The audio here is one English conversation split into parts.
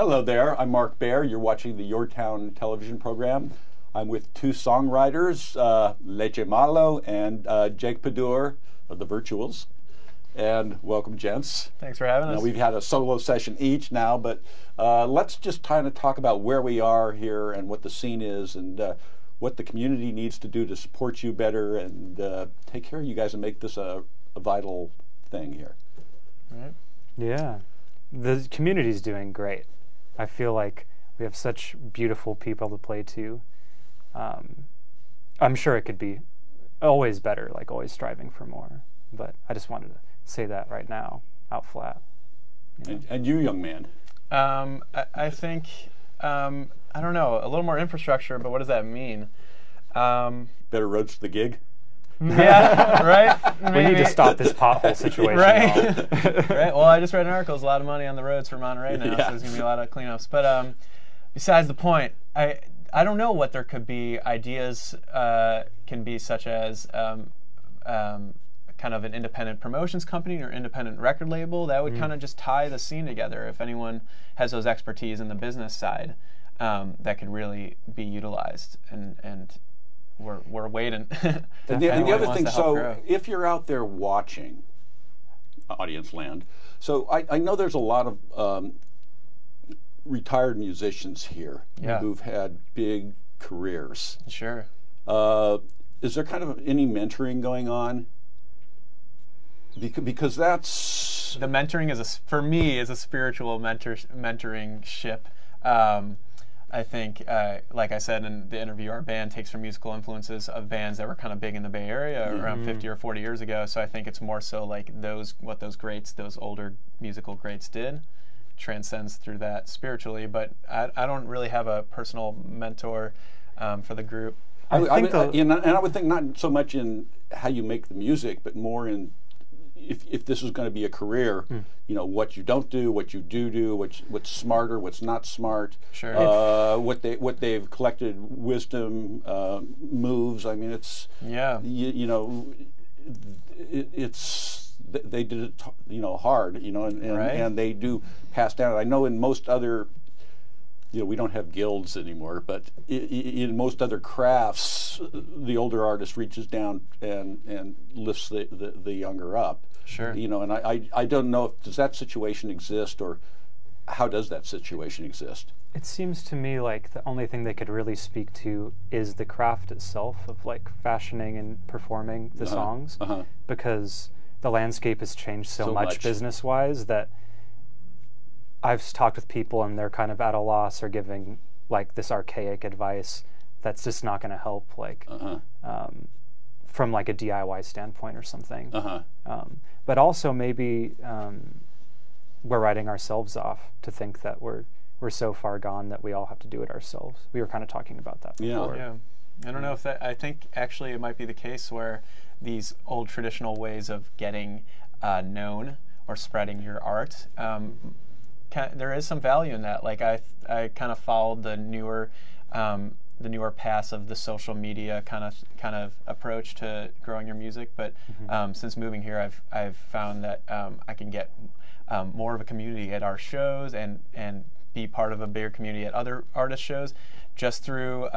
Hello there, I'm Mark Baer. You're watching the YourTown television program. I'm with two songwriters, Leche Malo and Jake Padorr of the Virtuals. And welcome, gents. Thanks for having us. We've had a solo session each now, but let's just kind of talk about where we are here and what the scene is and what the community needs to do to support you better and take care of you guys and make this a vital thing here. Right. Yeah, the community's doing great. I feel like we have such beautiful people to play to. I'm sure it could be always better, like always striving for more. But I just wanted to say that right now, out flat. You know? And you, young man? I think, I don't know, a little more infrastructure, but what does that mean? Better roads to the gig? Yeah, right? Maybe. We need to stop this pothole situation. Right. Right. Well, I just read an article. There's a lot of money on the roads for Monterey now, Yeah. so there's going to be a lot of cleanups. But besides the point, I don't know what there could be. Ideas can be such as kind of an independent promotions company or independent record label that would kind of just tie the scene together. If anyone has those expertise in the business side, that could really be utilized, and we're waiting. And the other thing, so if you're out there watching audience land, so I know there's a lot of retired musicians here who've had big careers. Sure. Is there kind of any mentoring going on? Because that's... The mentoring for me is a spiritual mentoring ship. I think, like I said in the interview, our band takes from musical influences of bands that were kind of big in the Bay Area around 50 or 40 years ago. So I think it's more so like what those older musical greats did transcends through that spiritually. But I don't really have a personal mentor for the group. I would think not so much in how you make the music, but more in if this is going to be a career, you know, what you don't do, what you do, what's smarter, what's not smart, Sure. what they've collected wisdom, moves. I mean, it's you know, it's they did it, you know, hard, you know, and they do pass down. I know in most other, you know, we don't have guilds anymore, but in most other crafts, the older artist reaches down and lifts the younger up. Sure. You know, and I don't know, does that situation exist, or how does that situation exist? It seems to me like the only thing they could really speak to is the craft itself of like fashioning and performing the songs, because the landscape has changed so much business-wise that I've talked with people and they're kind of at a loss or giving like this archaic advice that's just not going to help, like from like a DIY standpoint or something. But also maybe we're writing ourselves off to think that we're so far gone that we all have to do it ourselves. We were kind of talking about that before. Yeah. I don't know if that. I think actually it might be the case where these old traditional ways of getting known or spreading your art. There is some value in that. Like I kind of followed the newer paths of the social media kind of approach to growing your music. But since moving here, I've found that I can get more of a community at our shows and be part of a bigger community at other artist shows just through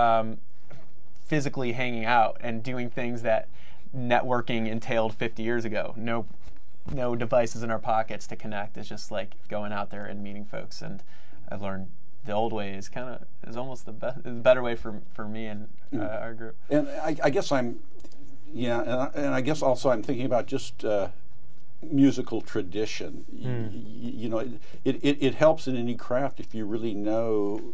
physically hanging out and doing things that networking entailed 50 years ago. No devices in our pockets to connect. It's just like going out there and meeting folks. And I've learned the old way is almost the better way for me and our group. And I guess and I guess also I'm thinking about just musical tradition. You know, it helps in any craft if you really know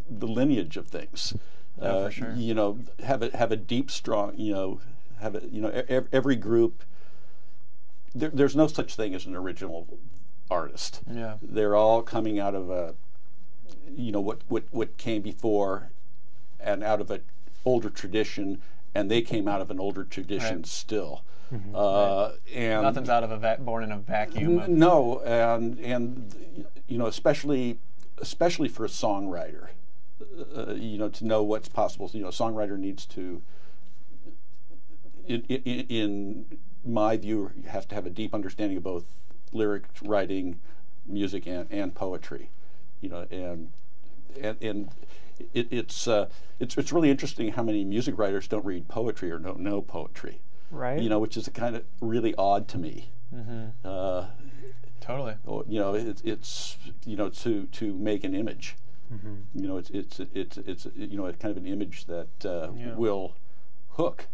the lineage of things. For sure. You know, have a deep, strong. You know, every group. There's no such thing as an original artist. Yeah. They're all coming out of a, you know, what came before, and out of an older tradition, and they came out of an older tradition still. And nothing's out of born in a vacuum. No, and you know, especially for a songwriter, you know, to know what's possible. You know, a songwriter needs to, in my view, you have to have a deep understanding of both lyric writing, music, and poetry. you know, and it's really interesting how many music writers don't read poetry or don't know poetry, right? You know, which is kind of really odd to me. Totally. You know, it's you know, to make an image. You know, it's you know, kind of an image that will hook.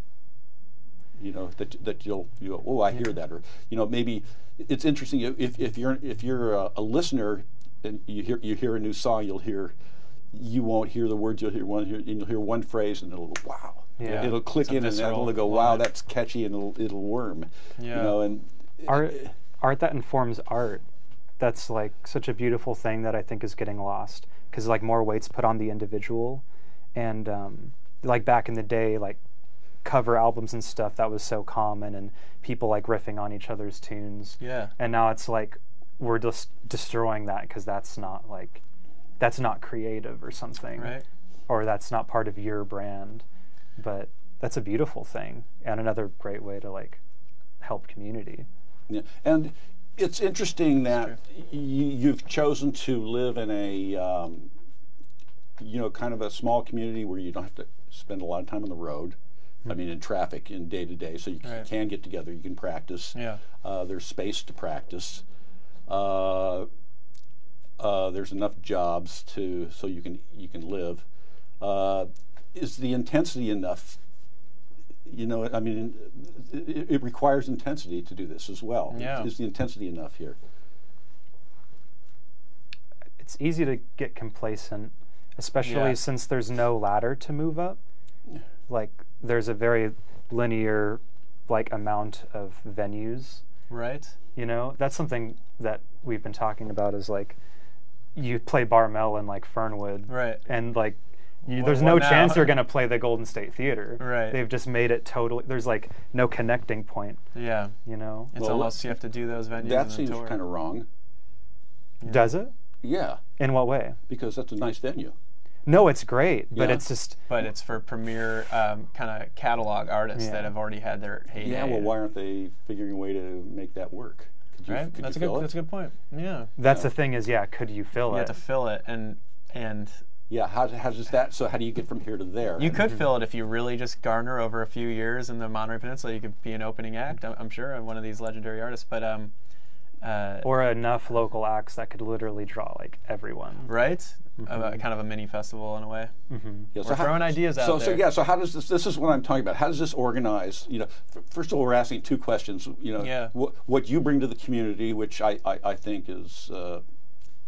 You know, that you'll oh, I hear that, or you know, maybe it's interesting if you're a listener and you hear a new song, you won't hear the words, you'll hear one phrase and it'll wow, it'll click in and it'll go wow, that's catchy, and it'll worm. You know, and art that informs art. That's like such a beautiful thing that I think is getting lost, because like more weight's put on the individual, and like back in the day, like cover albums and stuff, that was so common, and people like riffing on each other's tunes. And now it's like we're just destroying that because that's not creative or something, right? Or that's not part of your brand. But that's a beautiful thing and another great way to like help community. Yeah, and it's interesting that you've chosen to live in a you know, kind of a small community where you don't have to spend a lot of time on the road. I mean, in traffic, in day to day, so you can get together, you can practice. There's space to practice. There's enough jobs so you can live. Is the intensity enough? You know, I mean, it requires intensity to do this as well. Is the intensity enough here? It's easy to get complacent, especially since there's no ladder to move up. Like, there's a very linear, like, amount of venues. Right. You know, that's something that we've been talking about, is like, you play Bar Mel in like Fernwood, right? And like, there's no chance you're gonna play the Golden State Theater, right? They've just made it totally. There's like no connecting point. You know, it's almost you have to do those venues. That seems kind of wrong. Does it? Yeah. In what way? Because that's a nice venue. No, it's great, but it's just. But it's for premier kind of catalog artists that have already had their heyday. Yeah. Well, why aren't they figuring a way to make that work? Right. That's a good point. Yeah. That's the thing is, could you fill it? You have to fill it, and yeah. How does that? So how do you get from here to there? You could fill it if you really just garner over a few years in the Monterey Peninsula. You could be an opening act, I'm sure, of one of these legendary artists. But or enough local acts that could literally draw like everyone. Right. Kind of a mini festival in a way. Yeah, so throwing ideas out there. So how does this is what I'm talking about. How does this organize? You know, first of all, we're asking two questions. You know, what you bring to the community, which I think is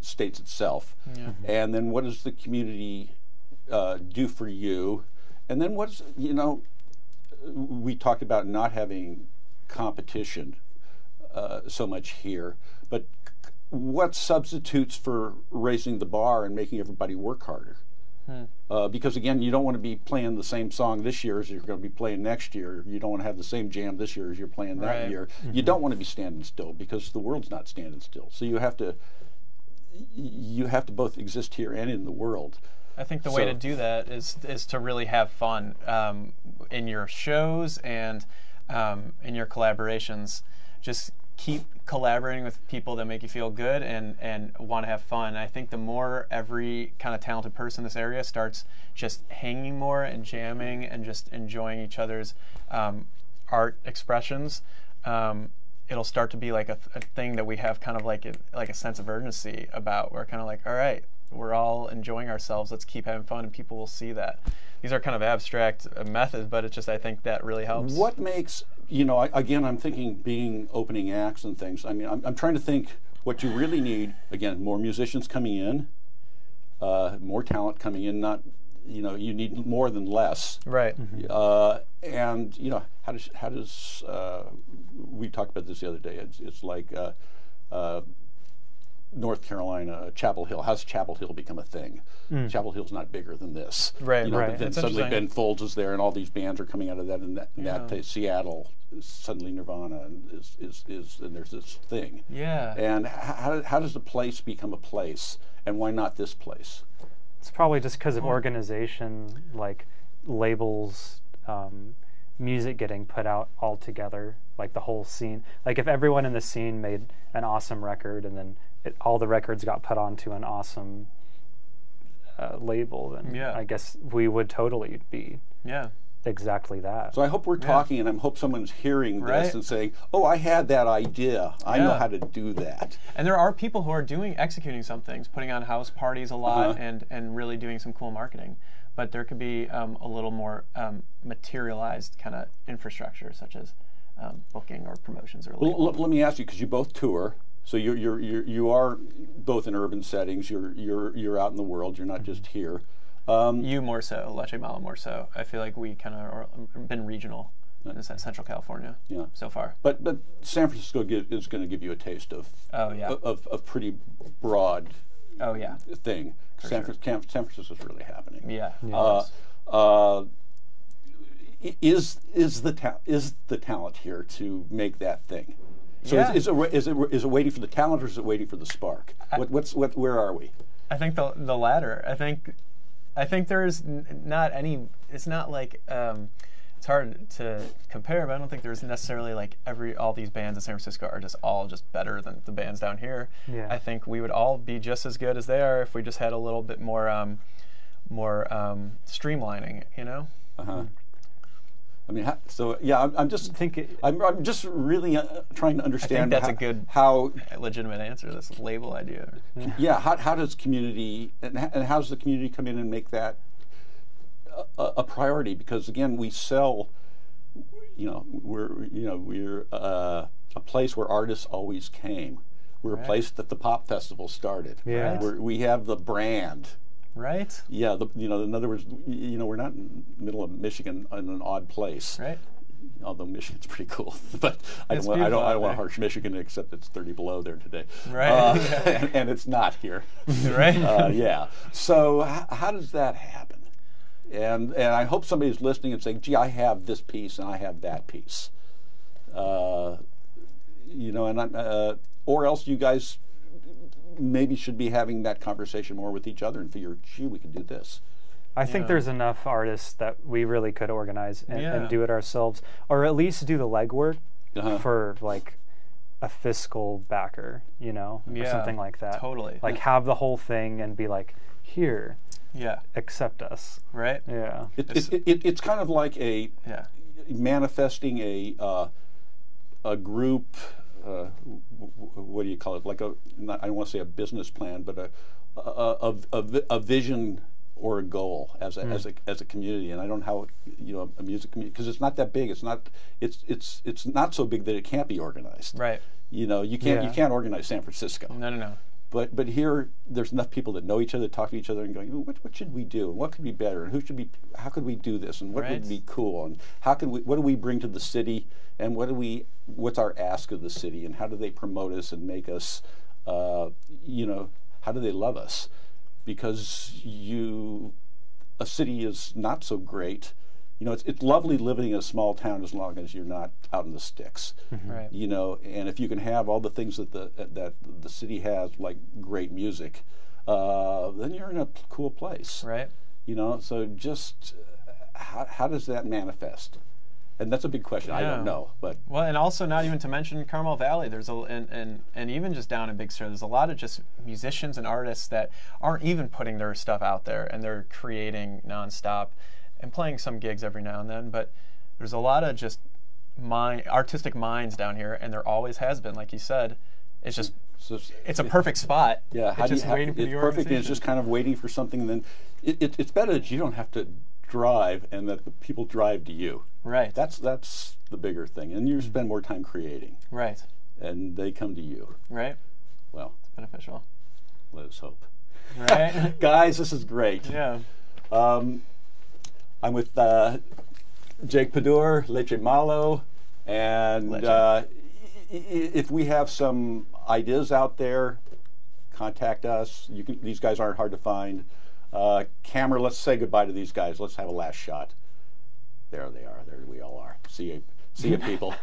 states itself, and then what does the community do for you, and then what's, you know, we talked about not having competition so much here, but what substitutes for raising the bar and making everybody work harder? Because again, you don't want to be playing the same song this year as you're going to be playing next year. You don't want to have the same jam this year as you're playing that year. You don't want to be standing still, because the world's not standing still. So you have to both exist here and in the world. I think the way to do that is to really have fun in your shows and in your collaborations. Just keep collaborating with people that make you feel good and want to have fun. I think the more every kind of talented person in this area starts just hanging more and jamming and just enjoying each other's art expressions, it'll start to be like a thing that we have kind of like a sense of urgency about. We're kind of like, all right, we're all enjoying ourselves. Let's keep having fun, and people will see that. These are kind of abstract methods, but it's just, I think that really helps. What makes, you know, again, I'm thinking being opening acts and things. I mean, I'm trying to think what you really need. Again, more musicians coming in, more talent coming in. Not, you know, you need more than less. Right. And you know, how does we talked about this the other day. It's like North Carolina, Chapel Hill. How's Chapel Hill become a thing? Chapel Hill's not bigger than this. Right, you know, right. But then suddenly Ben Folds is there, and all these bands are coming out of that, and that Seattle, suddenly Nirvana is and there's this thing. Yeah. And how does the place become a place, and why not this place? It's probably just because of organization, like labels, music getting put out all together, like the whole scene. Like if everyone in the scene made an awesome record and then all the records got put onto an awesome label, then I guess we would totally be exactly that. So I hope we're talking, and I hope someone's hearing this and saying, "Oh, I had that idea. I know how to do that." And there are people who are executing some things, putting on house parties a lot, and really doing some cool marketing. But there could be a little more materialized kind of infrastructure, such as booking or promotions or. Well, let me ask you, because you both tour. So you are both in urban settings. You're out in the world. You're not just here. You more so, Leche Malo more so. I feel like we kind of been regional in Central California so far. But San Francisco is going to give you a taste of of pretty broad thing. San Francisco is really happening. Is the talent here to make that thing? So is it waiting for the talent, or is it waiting for the spark? Where are we? I think the latter. I think there's not any. It's not like it's hard to compare, but I don't think there's necessarily like all these bands in San Francisco are just better than the bands down here. Yeah. I think we would all be just as good as they are if we just had a little bit more streamlining, you know. I mean, I'm just thinking. I'm just really trying to understand. I think that's a good, legitimate answer. This label idea. How does community and how does the community come in and make that a priority? Because again, we sell. We're a place where artists always came. We're a place that the pop festival started. Yeah. We have the brand. Right. Yeah. In other words, we're not in the middle of Michigan in an odd place. Right. Although Michigan's pretty cool, but I don't want to harsh Michigan, except it's 30 below there today. Right. And it's not here. Right. So how does that happen? And I hope somebody's listening and saying, "Gee, I have this piece and I have that piece." Or else you guys maybe should be having that conversation more with each other and figure, "Gee, we could do this." I think there's enough artists that we really could organize and do it ourselves, or at least do the legwork for like a fiscal backer, or something like that. Totally. Like have the whole thing and be like, "Here, accept us." Right. Yeah. It's kind of like manifesting a group. What do you call it? Like I don't want to say a business plan, but a vision or a goal as a community. And I don't know how a music community, because it's not that big. It's not so big that it can't be organized. Right. You can't organize San Francisco. No. But here there's enough people that know each other, talk to each other, and going, what should we do? And what could be better? And how could we do this? And what would be cool? And what do we bring to the city? And what's our ask of the city? And how do they promote us and make us, how do they love us? Because a city is not so great. It's lovely living in a small town as long as you're not out in the sticks. Right. And if you can have all the things that the city has, like great music, then you're in a cool place. Right. So just how does that manifest? And that's a big question. I don't know, but and also not even to mention Carmel Valley. There's and even just down in Big Sur, there's a lot of just musicians and artists that aren't even putting their stuff out there, and they're creating nonstop and playing some gigs every now and then. But there's a lot of just artistic minds down here, and there always has been, like you said. It's just it's a perfect spot. Yeah, it's just waiting for the organization. Perfect. And it's just kind of waiting for something. And then it's better that you don't have to drive, and that the people drive to you. Right. That's the bigger thing, and you spend more time creating. Right. And they come to you. Right. Well, it's beneficial. Let us hope. Right. Guys, this is great. Yeah. I'm with Jake Padorr, Leche Malo, and if we have some ideas out there, contact us. These guys aren't hard to find. Camera, let's say goodbye to these guys. Let's have a last shot. There they are. There we all are. See you people.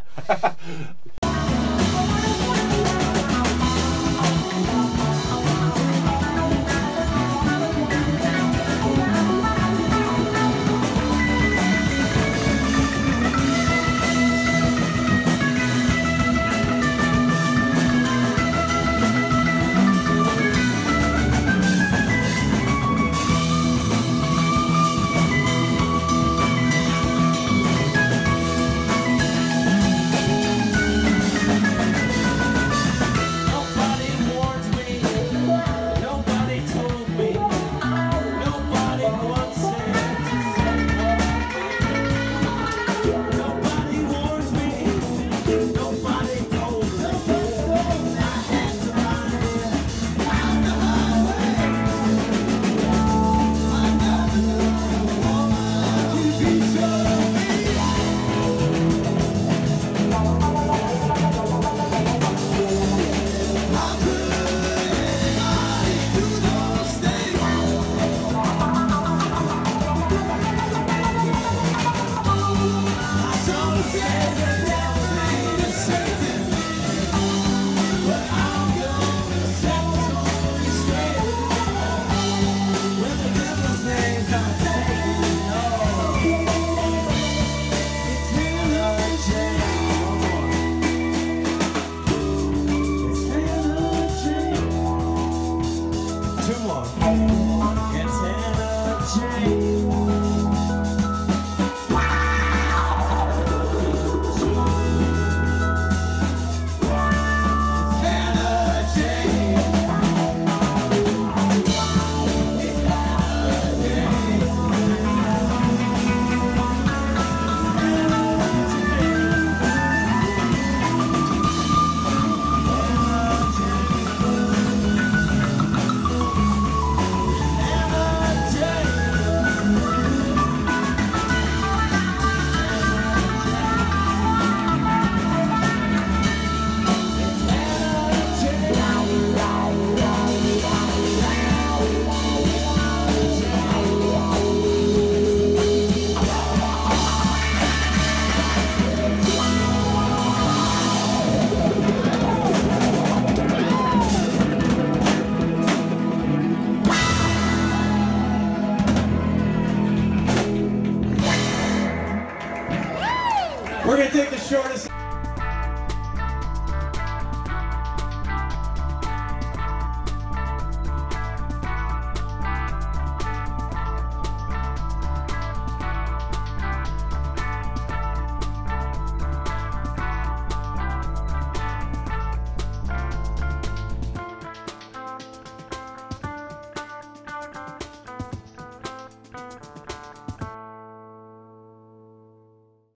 too long.